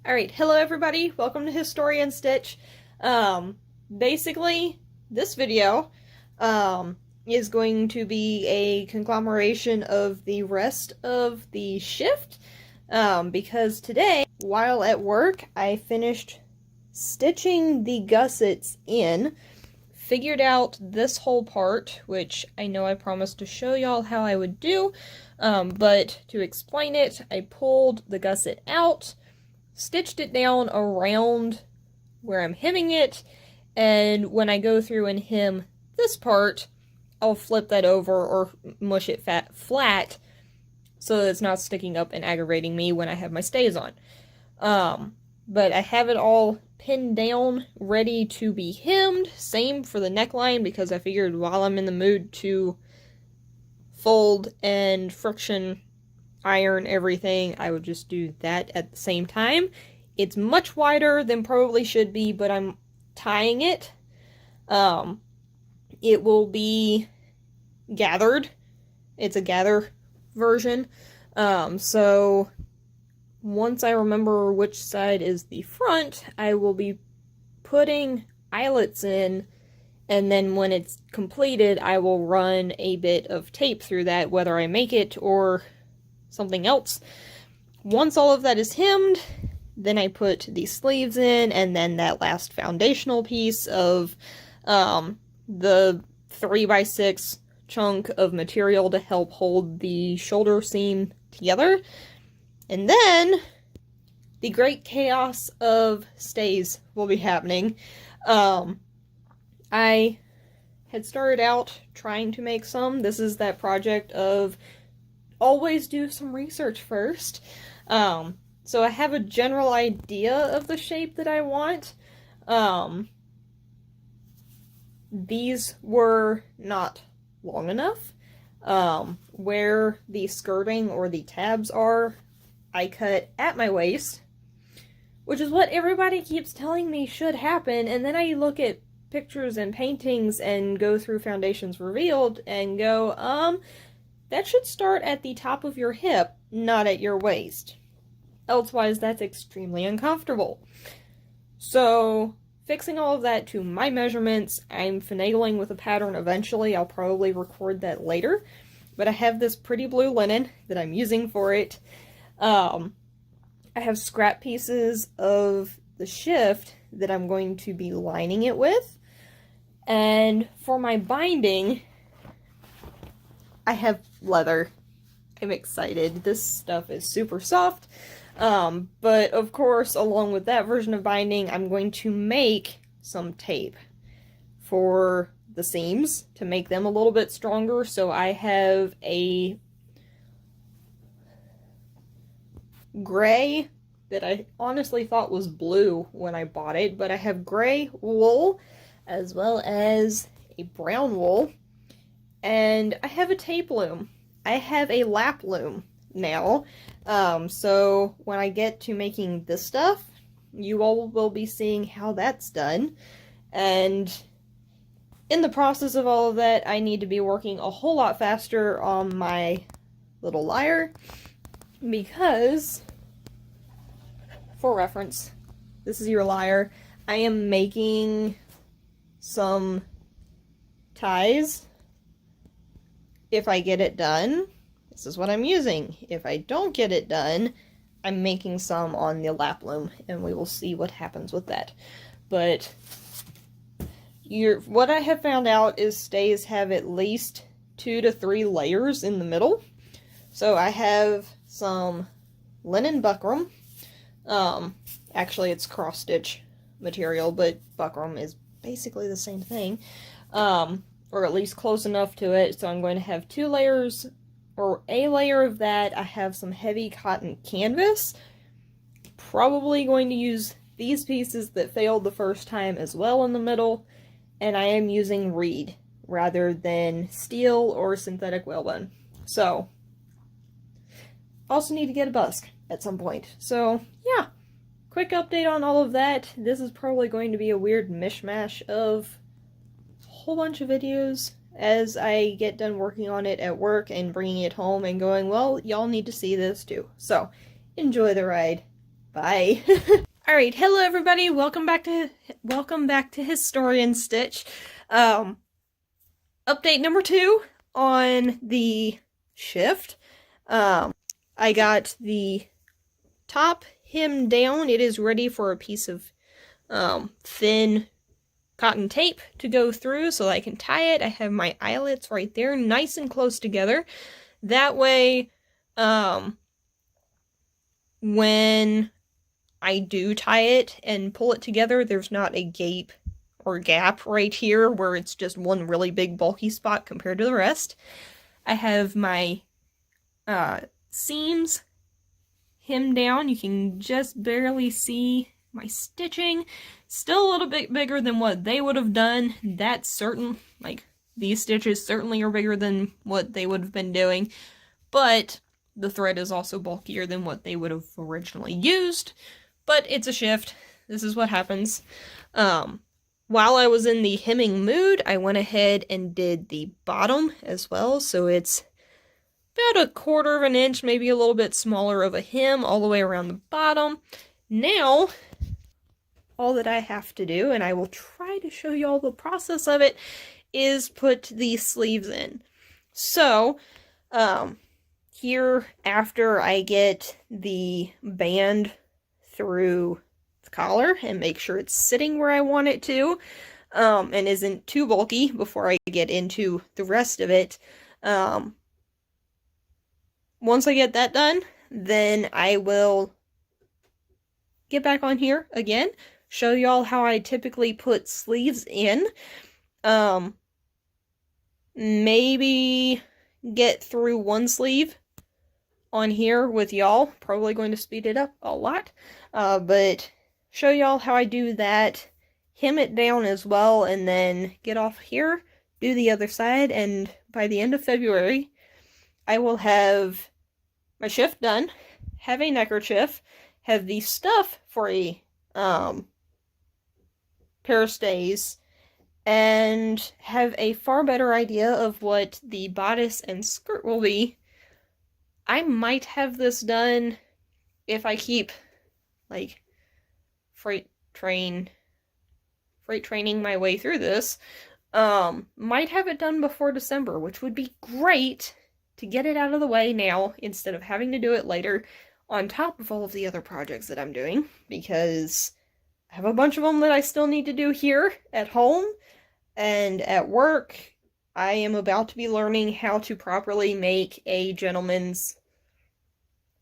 Alright, hello everybody, welcome to Historian Stitch. Basically, this video, is going to be a conglomeration of the rest of the shift, because today, while at work, I finished stitching the gussets in, figured out this whole part, which I know I promised to show y'all how I would do, but to explain it, I pulled the gusset out, stitched it down around where I'm hemming it, and when I go through and hem this part, I'll flip that over or mush it flat so that it's not sticking up and aggravating me when I have my stays on. But I have it all pinned down, ready to be hemmed. Same for the neckline, because I figured while I'm in the mood to fold and friction iron everything, I would just do that at the same time. It's much wider than probably should be, but I'm tying it. It will be gathered. It's a gather version. So once I remember which side is the front, I will be putting eyelets in, and then when it's completed, I will run a bit of tape through that, whether I make it or something else. Once all of that is hemmed, then I put the sleeves in, and then that last foundational piece of the 3x6 chunk of material to help hold the shoulder seam together. And then the great chaos of stays will be happening. I had started out trying to make some. This is that project of always do some research first. So I have a general idea of the shape that I want. These were not long enough. Where the skirting or the tabs are, I cut at my waist, which is what everybody keeps telling me should happen, and then I look at pictures and paintings and go through Foundations Revealed and go, that should start at the top of your hip, not at your waist. Elsewise, that's extremely uncomfortable. So, fixing all of that to my measurements, I'm finagling with a pattern eventually. I'll probably record that later. But I have this pretty blue linen that I'm using for it. I have scrap pieces of the shift that I'm going to be lining it with. And for my binding, I have leather. I'm excited. This stuff is super soft. But of course, along with that version of binding, I'm going to make some tape for the seams to make them a little bit stronger. So I have a gray that I honestly thought was blue when I bought it, but I have gray wool as well as a brown wool, and I have a tape loom. I have a lap loom now, so when I get to making this stuff, you all will be seeing how that's done. And in the process of all of that, I need to be working a whole lot faster on my little lyre, because, for reference, this is your lyre. I am making some ties. If I get it done, this is what I'm using. If I don't get it done, I'm making some on the lap loom, and we will see what happens with that. But what I have found out is stays have at least 2 to 3 layers in the middle. So I have some linen buckram. Actually, it's cross-stitch material, but buckram is basically the same thing. Or at least close enough to it. So I'm going to have 2 layers, or a layer of that. I have some heavy cotton canvas. Probably going to use these pieces that failed the first time as well in the middle. And I am using reed rather than steel or synthetic whalebone. So, also need to get a busk at some point. So, yeah. Quick update on all of that. This is probably going to be a weird mishmash of a whole bunch of videos as I get done working on it at work and bringing it home and going, well, y'all need to see this too. So, enjoy the ride. Bye. Alright, hello everybody, welcome back to Historian Stitch. Update number 2 on the shift. I got the top hem down. It is ready for a piece of thin cotton tape to go through so I can tie it. I have my eyelets right there, nice and close together. That way, when I do tie it and pull it together, there's not a gape or gap right here where it's just one really big bulky spot compared to the rest. I have my seams hemmed down. You can just barely see my stitching. Still a little bit bigger than what they would have done. That's certain. Like, these stitches certainly are bigger than what they would have been doing. But the thread is also bulkier than what they would have originally used. But it's a shift. This is what happens. While I was in the hemming mood, I went ahead and did the bottom as well. So it's about 1/4 of an inch, maybe a little bit smaller of a hem all the way around the bottom. Now, all that I have to do, and I will try to show you all the process of it, is put the sleeves in. So, here, after I get the band through the collar and make sure it's sitting where I want it to, and isn't too bulky before I get into the rest of it, once I get that done, then I will get back on here again, show y'all how I typically put sleeves in. Maybe get through one sleeve on here with y'all. Probably going to speed it up a lot. But show y'all how I do that, hem it down as well, and then get off here, do the other side, and by the end of February, I will have my shift done, have a neckerchief, have the stuff for a pair of stays, and have a far better idea of what the bodice and skirt will be. I might have this done if I keep, like, freight training my way through this. Might have it done before December, which would be great to get it out of the way now instead of having to do it later on top of all of the other projects that I'm doing, because I have a bunch of them that I still need to do here at home and at work. I am about to be learning how to properly make a gentleman's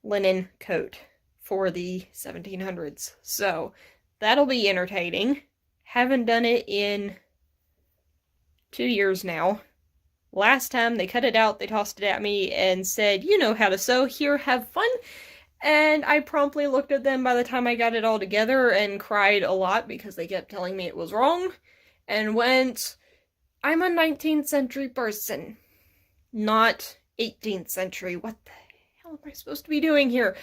linen coat for the 1700s. So that'll be entertaining. Haven't done it in 2 years now. Last time they cut it out, they tossed it at me and said, "You know how to sew, here, have fun." And I promptly looked at them by the time I got it all together and cried a lot because they kept telling me it was wrong, and went, "I'm a 19th century person, not 18th century. What the hell am I supposed to be doing here?"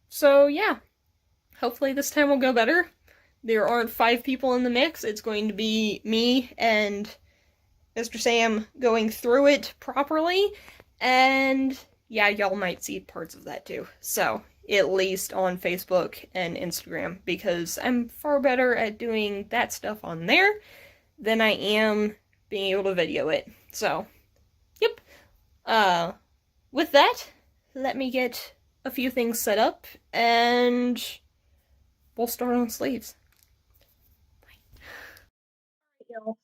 So yeah, hopefully this time will go better. There aren't 5 people in the mix. It's going to be me and Mr. Sam going through it properly, and yeah, y'all might see parts of that too. So, at least on Facebook and Instagram, because I'm far better at doing that stuff on there than I am being able to video it. So, yep. With that, let me get a few things set up, and we'll start on sleeves.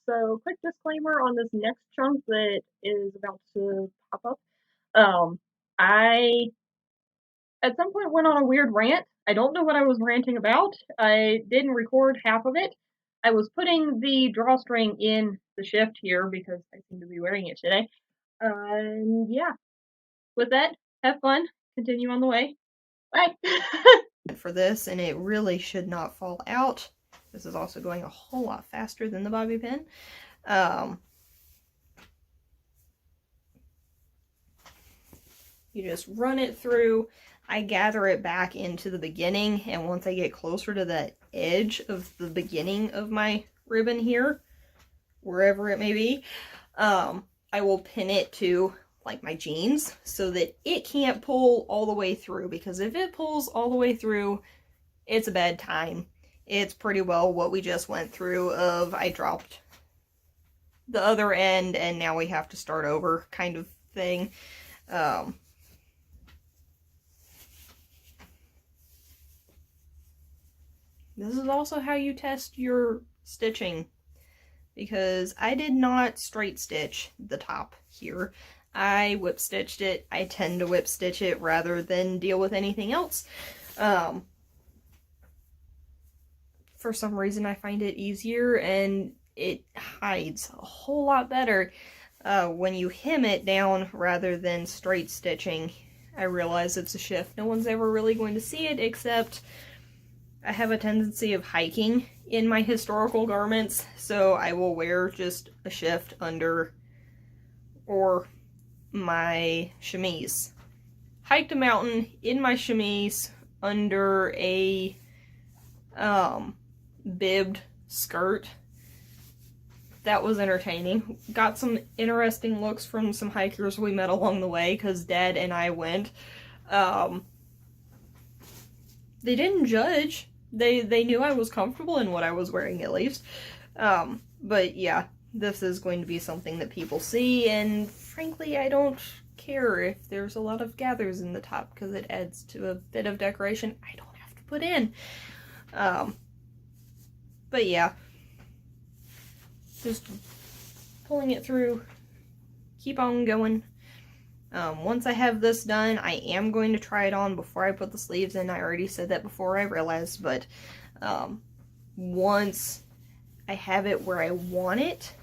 So, quick disclaimer on this next chunk that is about to pop up. I at some point went on a weird rant. I don't know what I was ranting about. I didn't record half of it. I was putting the drawstring in the shift here because I seem to be wearing it today. And yeah, with that, have fun. Continue on the way. Bye. For this, and it really should not fall out. This is also going a whole lot faster than the bobby pin. You just run it through. I gather it back into the beginning, and once I get closer to the edge of the beginning of my ribbon here, wherever it may be, I will pin it to like my jeans, so that it can't pull all the way through, because if it pulls all the way through, it's a bad time. It's pretty well what we just went through of I dropped the other end and now we have to start over kind of thing. This is also how you test your stitching, because I did not straight stitch the top here. I whip stitched it. I tend to whip stitch it rather than deal with anything else. For some reason I find it easier, and it hides a whole lot better when you hem it down rather than straight stitching. I realize it's a shift. No one's ever really going to see it, except I have a tendency of hiking in my historical garments, so I will wear just a shift under or my chemise. Hiked a mountain in my chemise under a bibbed skirt. That was entertaining. Got some interesting looks from some hikers we met along the way, because Dad and I went. They didn't judge. They knew I was comfortable in what I was wearing, at least. But yeah, this is going to be something that people see, and frankly, I don't care if there's a lot of gathers in the top, because it adds to a bit of decoration I don't have to put in. But yeah, just pulling it through, keep on going. Once I have this done, I am going to try it on before I put the sleeves in. I already said that before, I realized, but once I have it where I want it,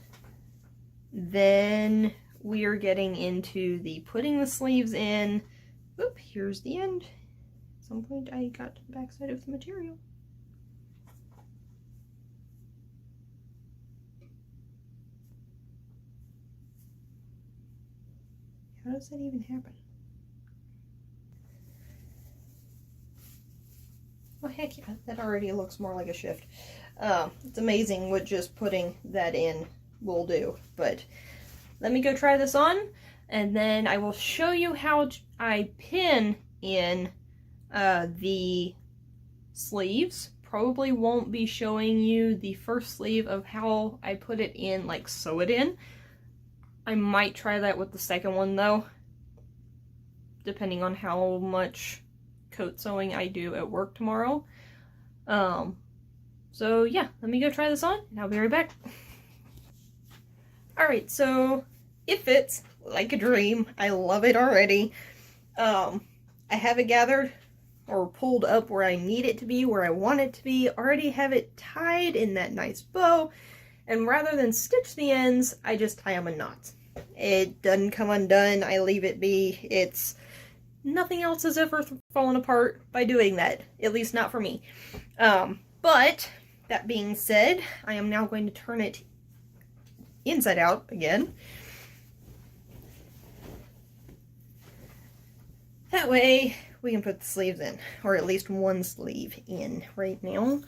then we are getting into the putting the sleeves in. Oop, here's the end. At some point I got to the backside of the material. How does that even happen? Oh heck yeah, that already looks more like a shift. It's amazing what just putting that in will do. But let me go try this on, and then I will show you how I pin in the sleeves. Probably won't be showing you the first sleeve of how I put it in, like sew it in. I might try that with the second one though, depending on how much coat sewing I do at work tomorrow. So yeah, let me go try this on and I'll be right back. Alright, so it fits like a dream. I love it already. I have it gathered or pulled up where I need it to be, where I want it to be. Already have it tied in that nice bow, and rather than stitch the ends, I just tie them in knots. It doesn't come undone. I leave it be. It's nothing else has ever fallen apart by doing that, at least not for me. But that being said, I am now going to turn it inside out again. That way we can put the sleeves in, or at least one sleeve in right now.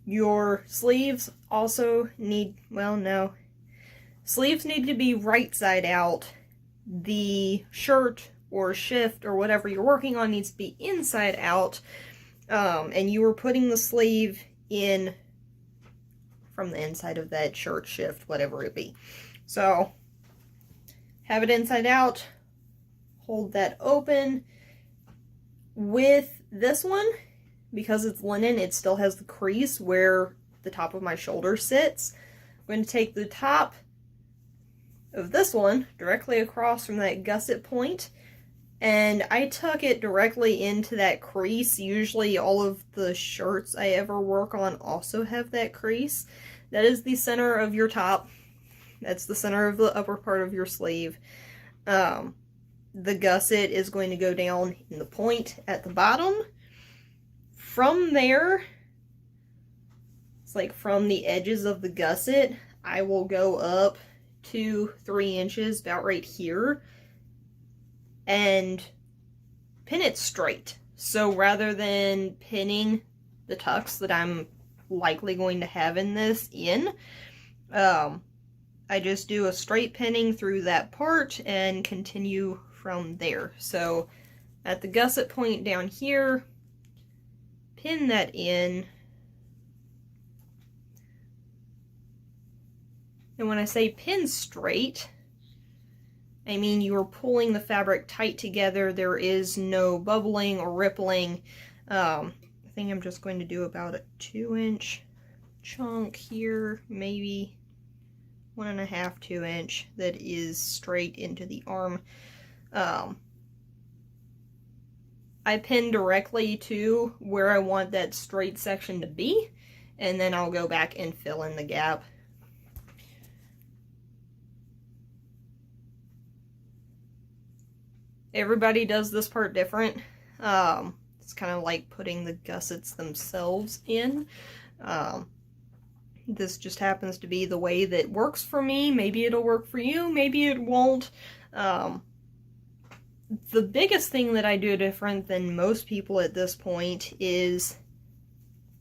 Your sleeves also need, well, no. Sleeves need to be right side out. The shirt or shift or whatever you're working on needs to be inside out. And you were putting the sleeve in from the inside of that shirt, shift, whatever it be. So, have it inside out. Hold that open. With this one, because it's linen, it still has the crease where the top of my shoulder sits. I'm going to take the top of this one directly across from that gusset point, and I tuck it directly into that crease. Usually all of the shirts I ever work on also have that crease. That is the center of your top. That's the center of the upper part of your sleeve. The gusset is going to go down in the point at the bottom. From there, it's like from the edges of the gusset, I will go up 2-3 inches, about right here, and pin it straight. So rather than pinning the tucks that I'm likely going to have in this in, I just do a straight pinning through that part and continue from there. So at the gusset point down here, pin that in. And when I say pin straight, I mean you are pulling the fabric tight together. There is no bubbling or rippling. I think I'm just going to do about a 2-inch chunk here, maybe 1.5, 2-inch, that is straight into the arm. I pin directly to where I want that straight section to be, and then I'll go back and fill in the gap. Everybody does this part different. It's kind of like putting the gussets themselves in. This just happens to be the way that works for me. Maybe it'll work for you, maybe it won't. The biggest thing that I do different than most people at this point is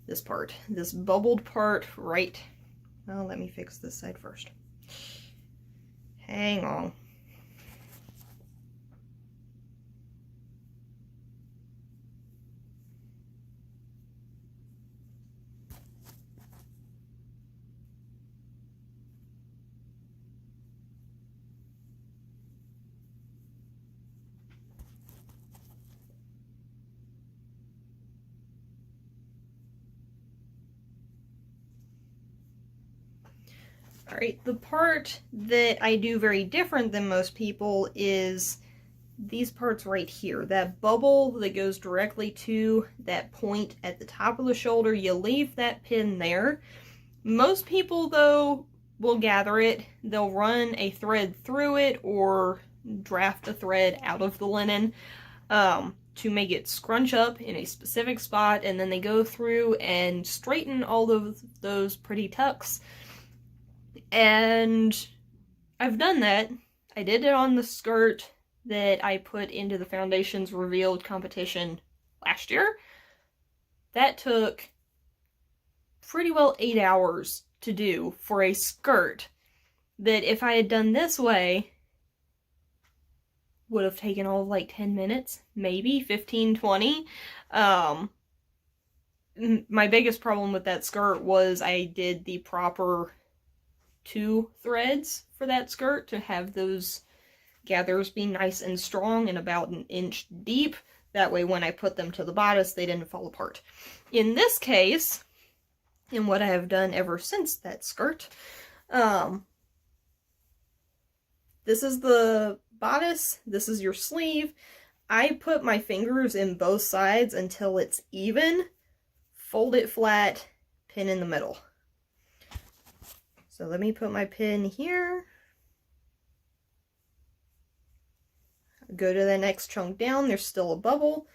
this part. This bubbled part right... Well, let me fix this side first. Hang on. Alright, the part that I do very different than most people is these parts right here. That bubble that goes directly to that point at the top of the shoulder, you leave that pin there. Most people, though, will gather it. They'll run a thread through it or draft a thread out of the linen to make it scrunch up in a specific spot, and then they go through and straighten all of those pretty tucks. And I've done that. I did it on the skirt that I put into the Foundations Revealed competition last year. That took pretty well 8 hours to do for a skirt that, if I had done this way, would have taken all of like 10 minutes, maybe 15, 20. My biggest problem with that skirt was I did the proper 2 threads for that skirt to have those gathers be nice and strong and about 1 inch deep. That way when I put them to the bodice, they didn't fall apart. In this case, and what I have done ever since that skirt, this is the bodice, this is your sleeve. I put my fingers in both sides until it's even, fold it flat, pin in the middle. So let me put my pin here. Go to the next chunk down, there's still a bubble.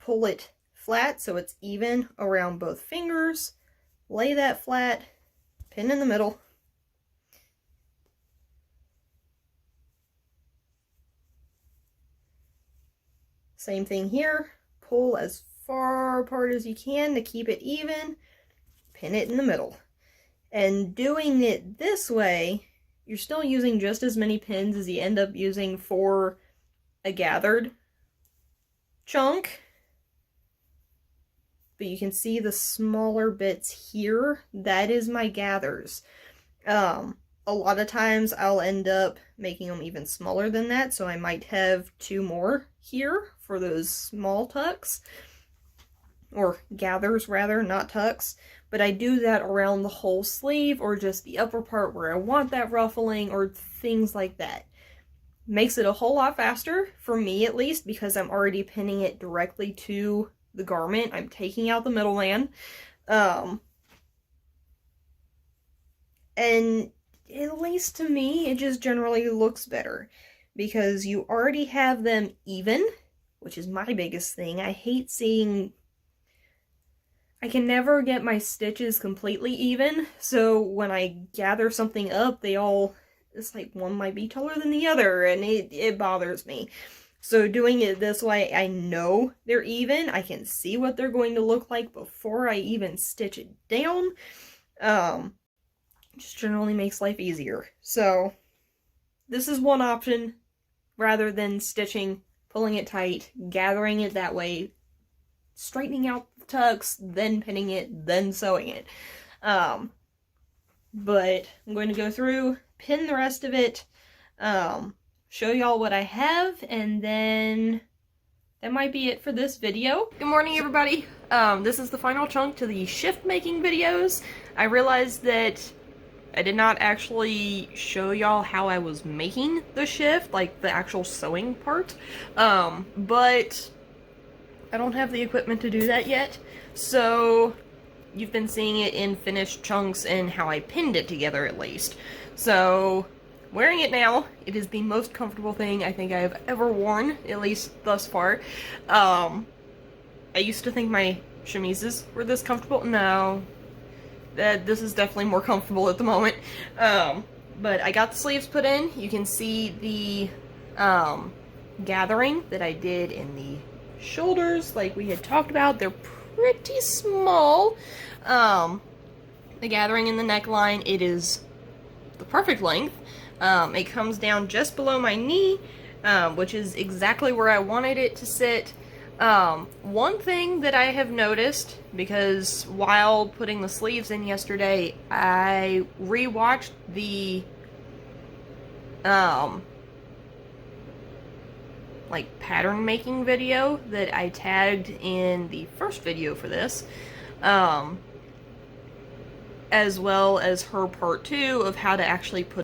Pull it flat so it's even around both fingers. Lay that flat, pin in the middle. Same thing here. Pull as far apart as you can to keep it even. Pin it in the middle. And doing it this way, you're still using just as many pins as you end up using for a gathered chunk. But you can see the smaller bits here. That is my gathers. A lot of times I'll end up making them even smaller than that, so I might have 2 more here for those small tucks. Or gathers, rather, not tucks. But I do that around the whole sleeve or just the upper part where I want that ruffling or things like that. Makes it a whole lot faster, for me at least, because I'm already pinning it directly to the garment. I'm taking out the middleman. And at least to me, it just generally looks better. Because you already have them even, which is my biggest thing. I hate seeing... I can never get my stitches completely even, so when I gather something up, they all, it's like one might be taller than the other, and it bothers me. So doing it this way, I know they're even, I can see what they're going to look like before I even stitch it down. just generally makes life easier. So this is one option rather than stitching, pulling it tight, gathering it that way, straightening out the tucks, then pinning it, then sewing it. But I'm going to go through, pin the rest of it, show y'all what I have, and then that might be it for this video. Good morning, everybody. This is the final chunk to the shift making videos. I realized that I did not actually show y'all how I was making the shift, like the actual sewing part, but I don't have the equipment to do that yet, so you've been seeing it in finished chunks and how I pinned it together at least. So, wearing it now, it is the most comfortable thing I think I've ever worn, at least thus far. I used to think my chemises were this comfortable. No, this is definitely more comfortable at the moment. But I got the sleeves put in. You can see the gathering that I did in the shoulders, like we had talked about. They're pretty small. The gathering in the neckline, it is the perfect length. It comes down just below my knee, which is exactly where I wanted it to sit. One thing that I have noticed, because while putting the sleeves in yesterday, I rewatched the like pattern making video that I tagged in the first video for this, as well as her part 2 of how to actually put